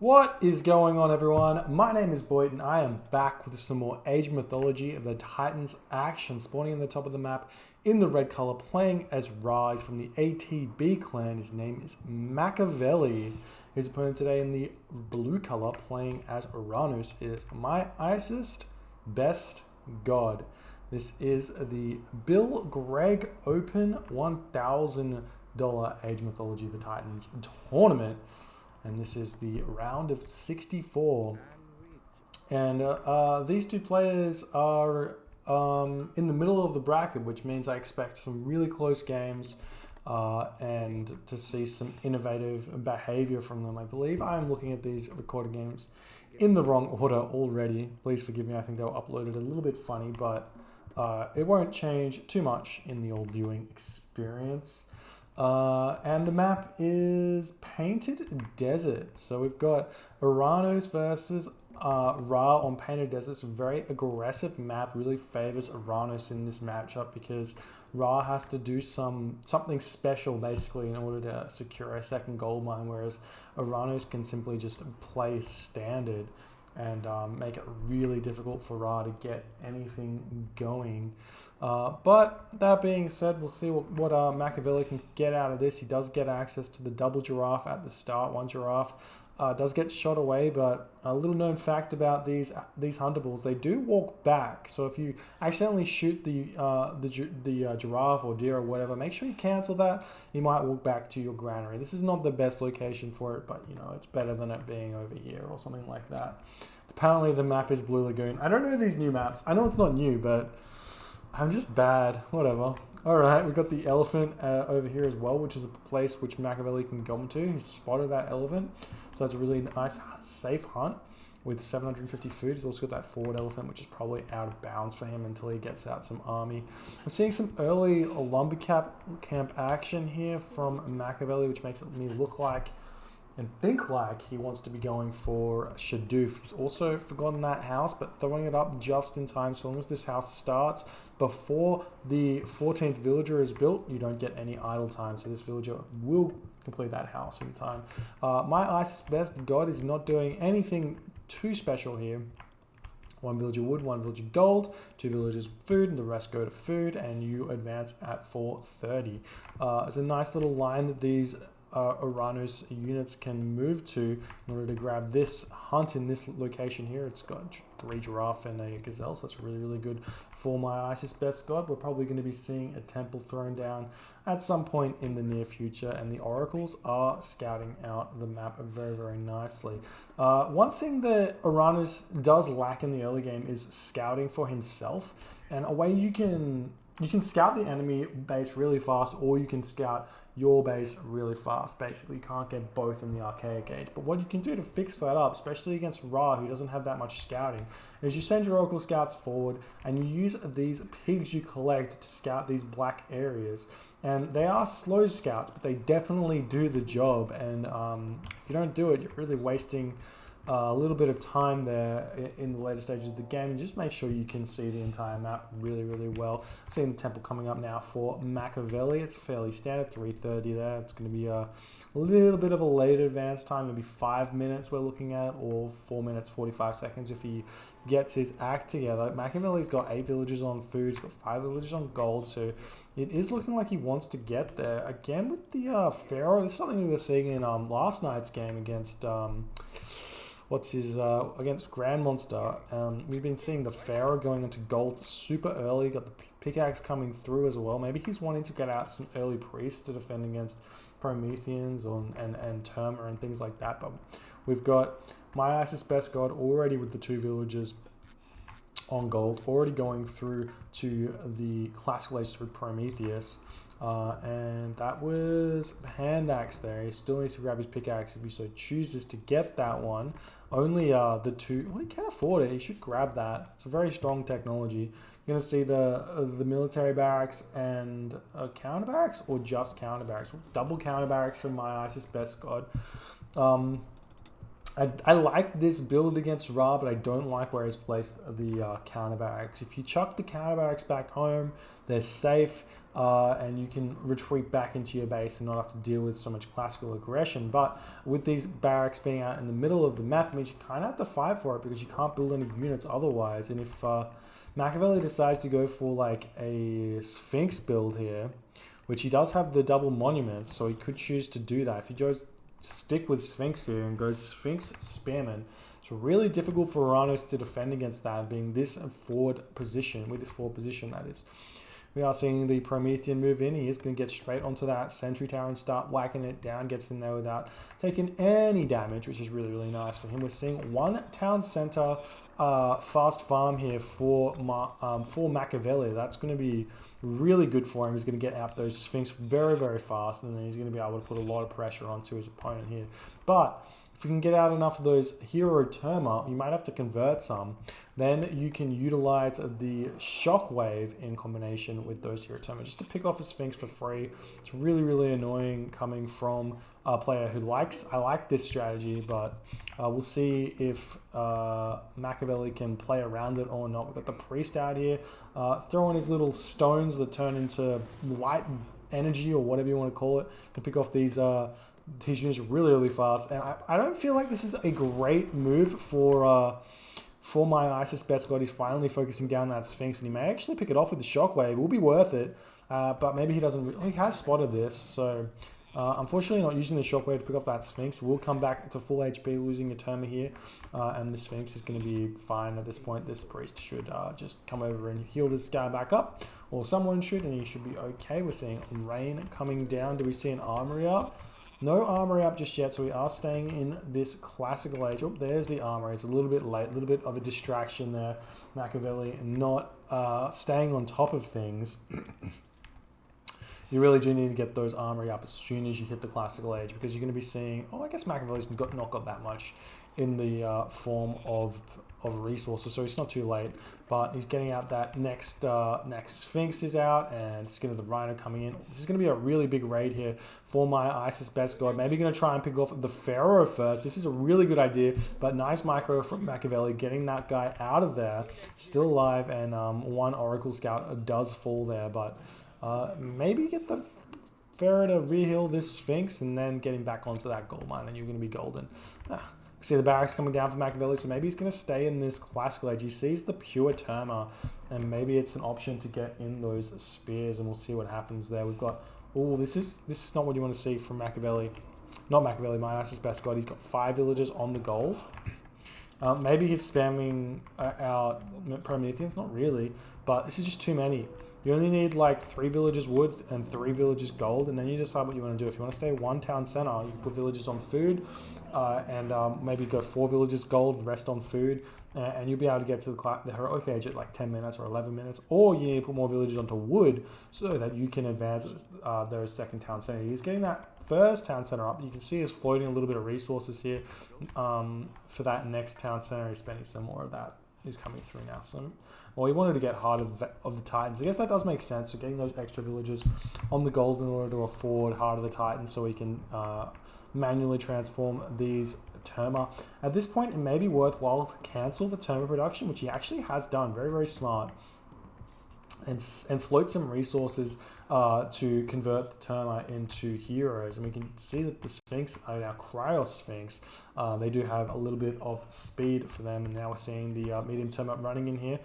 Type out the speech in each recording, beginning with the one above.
What is going on, everyone? My name is Boyd and I am back with some more Age of Mythology of the Titans action, spawning in the top of the map in the red color, playing as Rise from the ATB clan. His name is Makavelii. His opponent today in the blue color, playing as Oranos, is MyIsisBestGod. This is the Bill Gregg Open $1,000 Age of Mythology of the Titans tournament. And this is the round of 64. And these two players are in the middle of the bracket, which means I expect some really close games and to see some innovative behavior from them. I believe I'm looking at these recorded games in the wrong order already. Please forgive me, I think they were uploaded a little bit funny, but it won't change too much in the old viewing experience. And the map is Painted Desert. So we've got Oranos versus Ra on Painted Desert. It's a very aggressive map, really favors Oranos in this matchup because Ra has to do something special basically in order to secure a second gold mine, whereas Oranos can simply just play standard and make it really difficult for Ra to get anything going. But that being said, we'll see what Makavelii can get out of this. He does get access to the double giraffe at the start. One giraffe does get shot away, but a little known fact about these huntables, they do walk back. So if you accidentally shoot the giraffe or deer or whatever, make sure you cancel that. You might walk back to your granary. This is not the best location for it, but you know, it's better than it being over here or something like that. Apparently the map is Blue Lagoon. I don't know these new maps. I know it's not new, but I'm just bad. Whatever. Alright, we've got the elephant over here as well, which is a place which Makavelii can go to. He's spotted that elephant. So that's a really nice, safe hunt with 750 food. He's also got that forward elephant, which is probably out of bounds for him until he gets out some army. We're seeing some early lumber camp action here from Makavelii, which makes me look like and think like he wants to be going for Shadoof. He's also forgotten that house, but throwing it up just in time. So long as this house starts before the 14th villager is built, you don't get any idle time. So this villager will complete that house in time. MyIsisBestGod is not doing anything too special here. One villager wood, one villager gold, two villagers food, and the rest go to food, and you advance at 430. It's a nice little line that these Oranos units can move to in order to grab this hunt in this location here. It's got 3 giraffe and a gazelle, so it's really, really good for MyIsisBestGod. We're probably going to be seeing a temple thrown down at some point in the near future, and the oracles are scouting out the map very, very nicely. One thing that Oranos does lack in the early game is scouting for himself, and a way you can scout the enemy base really fast, or you can scout your base really fast. Basically, you can't get both in the archaic age. But what you can do to fix that up, especially against Ra, who doesn't have that much scouting, is you send your Oracle scouts forward and you use these pigs you collect to scout these black areas. And they are slow scouts, but they definitely do the job. And if you don't do it, you're really wasting a little bit of time there in the later stages of the game. Just make sure you can see the entire map really, really well. Seeing the temple coming up now for Makavelii. It's fairly standard, 330 there. It's going to be a little bit of a later advance time, maybe 5 minutes we're looking at, or 4 minutes 45 seconds if he gets his act together. Makavelii's got 8 villagers on food, he's got 5 villagers on gold, so it is looking like he wants to get there. Again with the Pharaoh, this is something we were seeing in last night's game against against Grand Monster. We've been seeing the Pharaoh going into gold super early, got the pickaxe coming through as well. Maybe he's wanting to get out some early priests to defend against Prometheans and Terma and things like that. But we've got MyIsisBestGod already with the 2 villagers on gold, already going through to the classical age with Prometheus. And that was hand axe there. He still needs to grab his pickaxe if he so chooses to get that one. Only the 2, well, he can afford it. He should grab that. It's a very strong technology. You're going to see the military barracks and counter barracks, or just counter barracks. Double counter barracks from MyIsisBestGod. I like this build against Ra, but I don't like where he's placed the counter barracks. If you chuck the counter barracks back home, they're safe, and you can retreat back into your base and not have to deal with so much classical aggression. But with these barracks being out in the middle of the map, it means you kind of have to fight for it because you can't build any units otherwise. And if Makavelii decides to go for like a Sphinx build here, which he does have the double monuments, so he could choose to do that. If he goes stick with Sphinx here and goes Sphinx Spearman, it's really difficult for Oranos to defend against that, being this forward position, with this forward position that is. We are seeing the Promethean move in. He is going to get straight onto that sentry tower and start whacking it down, gets in there without taking any damage, which is really, really nice for him. We're seeing one town center fast farm here for Makavelii. That's going to be really good for him. He's going to get out those Sphinx very, very fast, and then he's going to be able to put a lot of pressure onto his opponent here. But if you can get out enough of those hero Terma, you might have to convert some. Then you can utilize the Shockwave in combination with those hero Terma just to pick off a Sphinx for free. It's really, really annoying coming from a player who likes, I like this strategy, but we'll see if Makavelii can play around it or not. We've got the Priest out here, throwing his little stones that turn into light energy or whatever you want to call it, to pick off these units really, really fast. And I don't feel like this is a great move for MyIsisBestGod. He's finally focusing down that Sphinx, and he may actually pick it off with the Shockwave. It will be worth it, but maybe he doesn't. He has spotted this, so unfortunately not using the Shockwave to pick off that Sphinx. We'll come back to full HP, losing a Terma here, and the Sphinx is going to be fine at this point. This Priest should just come over and heal this guy back up, or someone should, and he should be okay. We're seeing rain coming down. Do we see an armory up? No armory up just yet, so we are staying in this classical age. Oh, there's the armory. It's a little bit late, a little bit of a distraction there. Makavelii not staying on top of things. You really do need to get those armory up as soon as you hit the classical age, because you're going to be seeing, oh, I guess Makavelii's not got that much in the form of resources, so it's not too late. But he's getting out that next Sphinx is out, and Skin of the Rhino coming in. This is going to be a really big raid here for MyIsisBestGod. Maybe going to try and pick off the Pharaoh first. This is a really good idea, but nice micro from Makavelii, getting that guy out of there, still alive, and one Oracle Scout does fall there, but maybe get the Pharaoh to re-heal this Sphinx and then getting back onto that gold mine, and you're going to be golden. See the barracks coming down for Makavelii, so maybe he's going to stay in this classical age. He sees the pure Terma, and maybe it's an option to get in those spears, and we'll see what happens there. We've got, oh, this is not what you want to see from Makavelii. Not Makavelii, MyIsisBestGod. He's got 5 villagers on the gold. Maybe he's spamming out Prometheans, not really, but this is just too many. You only need like 3 villagers wood and 3 villagers gold, and then you decide what you want to do. If you want to stay one town center, you put villagers on food, and maybe go 4 villagers gold, the rest on food, and you'll be able to get to the heroic age at like 10 minutes or 11 minutes, or you need to put more villagers onto wood so that you can advance those second town center. He's getting that first town center up. You can see he's floating a little bit of resources here for that next town center. He's spending some more of that. Is coming through now. So, well, he wanted to get Heart of the Titans. I guess that does make sense. So getting those extra villagers on the gold in order to afford Heart of the Titans, so he can manually transform these Terma. At this point, it may be worthwhile to cancel the Terma production, which he actually has done. Very, very smart. And float some resources to convert the Terma into heroes. And we can see that the Sphinx, our Cryo Sphinx, they do have a little bit of speed for them. And now we're seeing the medium Terma running in here.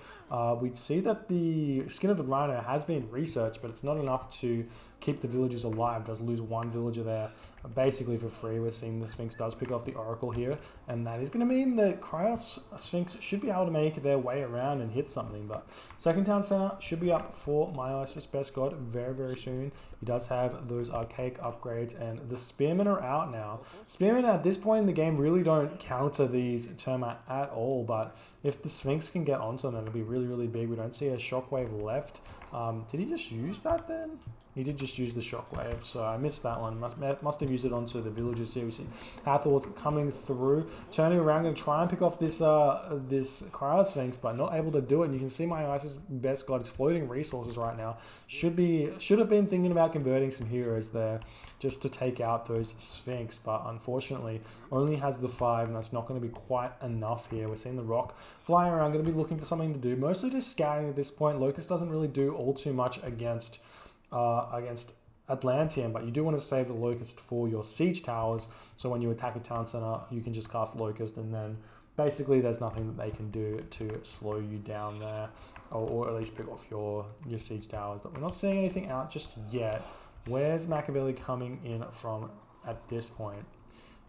We see that the Skin of the Rhino has been researched, but it's not enough to keep the villagers alive. Does lose 1 villager there, basically for free. We're seeing the Sphinx does pick off the Oracle here, and that is going to mean that Cryo Sphinx should be able to make their way around and hit something. But second town center should be up for MyIsisBestGod very, very soon. He does have those archaic upgrades, and the Spearmen are out now. Spearmen at this point in the game really don't counter these Terma at all, but if the Sphinx can get onto them, it'll be really, really big. We don't see a Shockwave left Did he just use that then? He did just use the shockwave, so I missed that one. Must have used it onto the villagers here. We see Hathor's coming through, turning around, going to try and pick off this this Cryo Sphinx, but not able to do it. And you can see my ISIS best god is floating resources right now. Should have been thinking about converting some heroes there just to take out those Sphinx, but unfortunately only has the 5, and that's not going to be quite enough here. We're seeing the rock flying around, going to be looking for something to do. Mostly just scouting at this point. Locust doesn't really do all too much against Atlantean, but you do want to save the Locust for your siege towers, so when you attack a town center you can just cast Locust, and then basically there's nothing that they can do to slow you down there, or at least pick off your siege towers. But we're not seeing anything out just yet. Where's Makavelii coming in from at this point?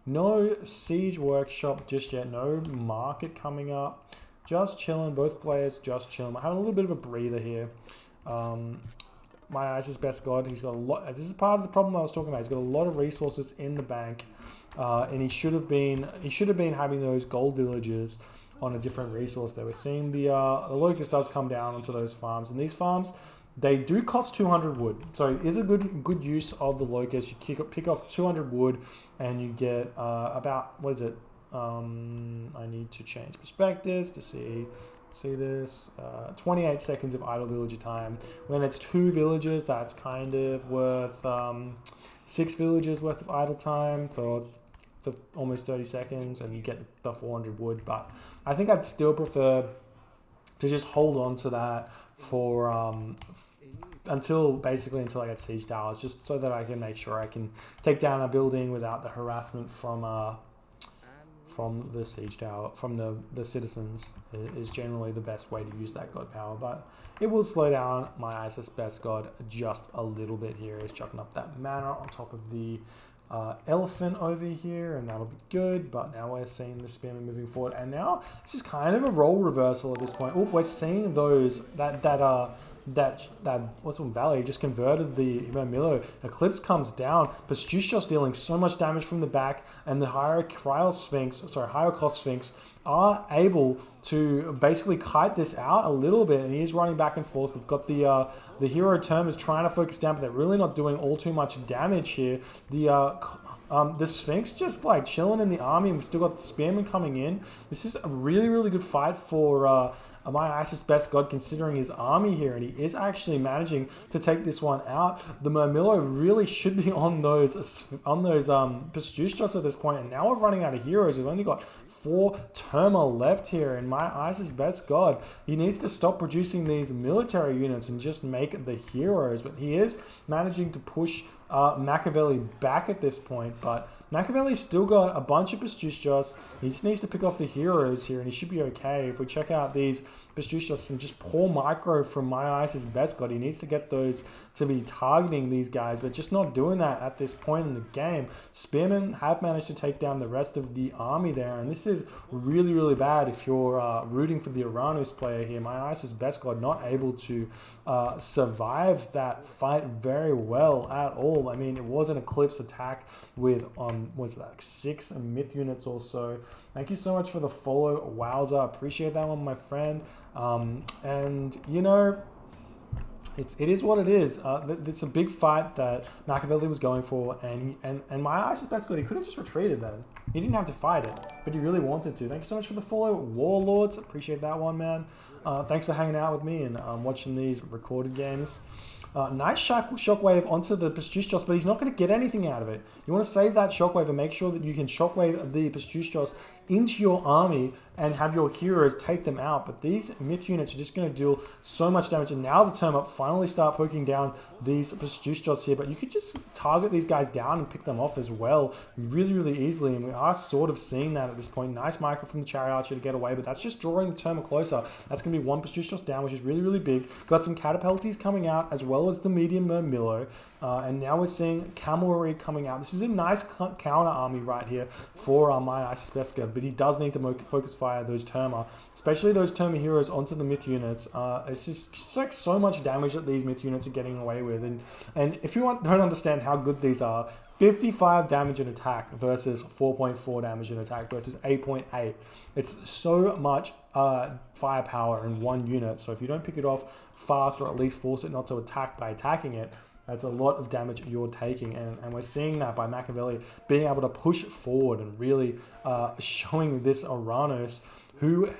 No siege workshop just yet, no market coming up, just chilling, both players just chilling. I have a little bit of a breather here. My MyIsisBestGod, he's got a lot. This is part of the problem I was talking about. He's got a lot of resources in the bank, and he should have been having those gold villagers on a different resource there. We're seeing the Locust does come down onto those farms, and these farms, they do cost 200 wood, so it is a good use of the Locust. You pick off 200 wood, and you get about, what is it? I need to change perspectives to see this, 28 seconds of idle villager time. When it's 2 villagers, that's kind of worth 6 villagers worth of idle time for almost 30 seconds, and you get the 400 wood. But I think I'd still prefer to just hold on to that for until I get siege towers, just so that I can make sure I can take down a building without the harassment from the siege tower, from the citizens, is generally the best way to use that god power. But it will slow down my MyIsisBestGod just a little bit here. He's chucking up that mana on top of the elephant over here, and that'll be good. But now we're seeing the spearman moving forward, and now this is kind of a role reversal at this point. Oh, we're seeing those that what's on Valley just converted the Murmillo. Eclipse comes down, but Stushos dealing so much damage from the back, and the Hyrocos Sphinx are able to basically kite this out a little bit, and he is running back and forth. We've got the hero term is trying to focus down, but they're really not doing all too much damage here. The Sphinx just like chilling in the army, and we've still got the Spearman coming in. This is a really good fight for my MyIsisBestGod, considering his army here, and he is actually managing to take this one out. The Murmillo really should be on those Pistushos at this point, and now we're running out of heroes. We've only got 4 Terma left here, and my MyIsisBestGod, he needs to stop producing these military units and just make the heroes. But he is managing to push Makavelii back at this point, but Makavelii's still got a bunch of Pistushos. He just needs to pick off the heroes here, and he should be okay. If we check out these Pistushos and just poor micro from my MyIsisBestGod, he needs to get those to be targeting these guys, but just not doing that at this point in the game. Spearmen have managed to take down the rest of the army there, and this is really bad if you're rooting for the Oranos player here. My MyIsisBestGod not able to survive that fight very well at all. I mean, it was an Eclipse attack with was it like 6 myth units or so. Thank you so much for the follow, Wowza. Appreciate that one, my friend. And you know, it is what it is. It's a big fight that Makavelii was going for, and my MyIsisBestGod, he could have just retreated then. He didn't have to fight it, but he really wanted to. Thank you so much for the follow, Warlords. Appreciate that one, man. Thanks for hanging out with me and watching these recorded games. Nice shockwave onto the Pistushos, but he's not going to get anything out of it. You want to save that shockwave and make sure that you can shockwave the Pistushos into your army and have your heroes take them out. But these myth units are just going to deal so much damage. And now the Terma finally start poking down these Pistushos here. But you could just target these guys down and pick them off as well really easily. And we are sort of seeing that at this point. Nice micro from the Chariot Archer to get away, but that's just drawing the Terma closer. That's going to be 1 Pistushos down, which is really big. Got some Catapulties coming out as well as the medium Murmillo. And now we're seeing Cavalry coming out. This is a nice counter army right here for my MyIsisBestGod, but he does need to focus fire those Terma, especially those Terma heroes onto the myth units. It's just like so much damage that these myth units are getting away with. And if you don't understand how good these are, 55 damage in attack versus 4.4 damage in attack versus 8.8. It's so much firepower in one unit. So if you don't pick it off fast, or at least force it not to attack by attacking it, that's a lot of damage you're taking. And we're seeing that by Makavelii being able to push forward and really showing this Oranos who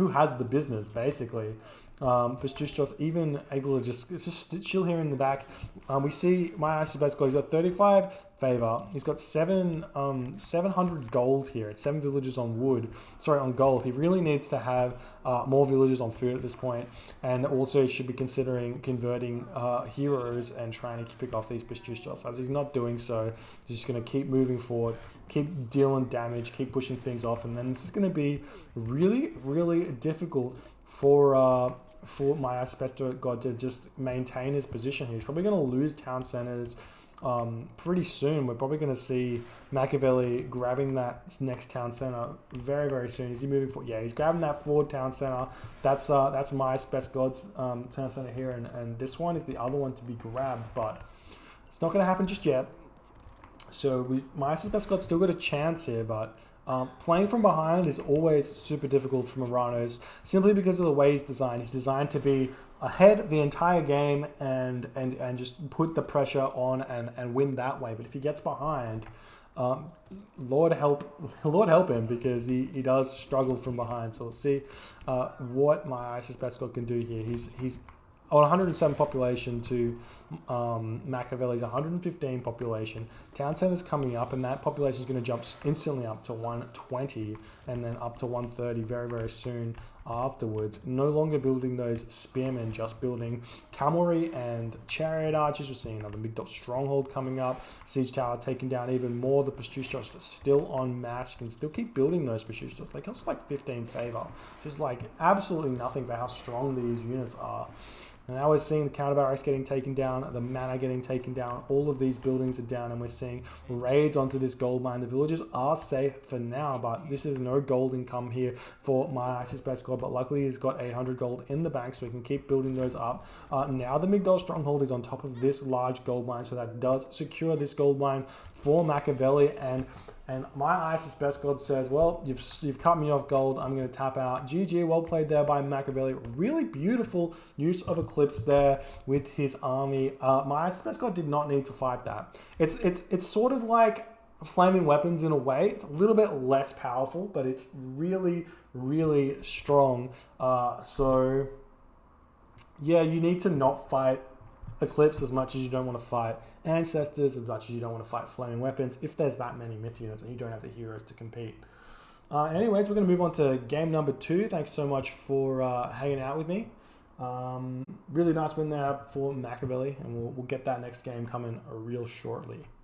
has the business, basically. Bestouchos even able to just chill here in the back. We see MyIsisBestGod. He's got 35 favor. He's got 700 gold here. It's 7 villagers on wood. Sorry, on gold. He really needs to have more villagers on food at this point, and also should be considering converting heroes and trying to pick off these Bestouchos. As he's not doing so, he's just going to keep moving forward, keep dealing damage, keep pushing things off, and then this is going to be really, really difficult for MyIsisBestGod to just maintain his position here. He's probably going to lose town centers pretty soon. We're probably going to see Makavelii grabbing that next town center very, very soon. Is he moving forward? Yeah, he's grabbing that forward town center. That's MyIsisBestGod's town center here, and this one is the other one to be grabbed, but it's not going to happen just yet. So MyIsisBestGod's still got a chance here, but playing from behind is always super difficult from Oranos, simply because of the way he's designed. He's designed to be ahead the entire game and just put the pressure on and win that way. But if he gets behind, Lord help him, because he does struggle from behind. So we'll see what MyIsisBestGod can do here. He's on 107 population to Makavelii's 115 population. Town center's coming up, and that population is going to jump instantly up to 120 and then up to 130 very, very soon afterwards. No longer building those spearmen, just building cavalry and chariot archers. We're seeing another big stronghold coming up. Siege tower taking down even more. The Bestouchos are still en masse. You can still keep building those Bestouchos. They cost like 15 favor. Just like absolutely nothing for how strong these units are. And now we're seeing the counter barracks getting taken down, the manor getting taken down, all of these buildings are down, and we're seeing raids onto this gold mine. The villagers are safe for now, but this is no gold income here for MyIsisBestGod, but luckily he's got 800 gold in the bank, so he can keep building those up. Now the Migdol stronghold is on top of this large gold mine, so that does secure this gold mine for Makavelii, and MyIsisBestGod says, well, you've cut me off gold, I'm going to tap out. GG, well played there by Makavelii. Really beautiful use of Eclipse there with his army. MyIsisBestGod did not need to fight that. It's sort of like flaming weapons in a way. It's a little bit less powerful, but it's really, really strong. So yeah, you need to not fight Eclipse as much as you don't want to fight Ancestors, as much as you don't want to fight flaming weapons, if there's that many myth units and you don't have the heroes to compete. Anyways, we're going to move on to game number 2. Thanks so much for hanging out with me. Really nice win there for Makavelii, and we'll get that next game coming real shortly.